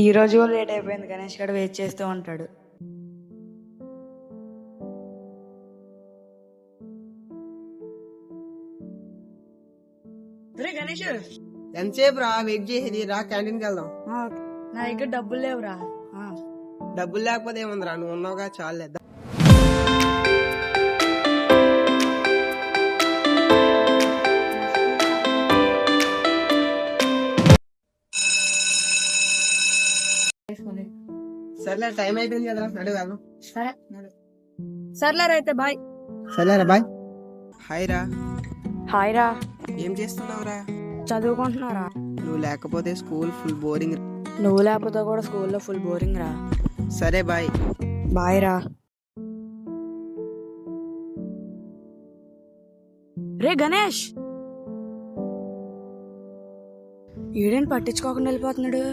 ఈ రోజు కూడా లేట్ అయిపోయింది. గణేష్ గడు వెయిట్ చేస్తూ ఉంటాడు. గణేష్, ఎంతసేపు రా వెయిట్ చేసేది? రా క్యాంటీన్కి వెళ్దాం. నా దగ్గర డబ్బులు లేవురా. డబ్బులు లేకపోతే ఏముందిరా, నువ్వు ఉన్నావుగా, చాలేద్దాం. సర్లే, టైం అయిపోయింది కదరా, నడు వెళ్దాం. సరే సర్లేరా, అయితే బాయ్. సర్లేరా, బాయ్. హాయ్ రా. హాయ్ రా. ఏం చేస్తున్నావురా? చదువుకుంటున్నారా? నువ్వు లేకపోతే స్కూల్ ఫుల్ బోరింగ్. నువ్వు లేకపోతే కూడా స్కూల్లో ఫుల్ బోరింగ్ రా. సరే బాయ్. బాయ్ రా. రే గణేష్, ఈడేం పట్టించుకోకుండా వెళ్ళిపోతున్నాడు.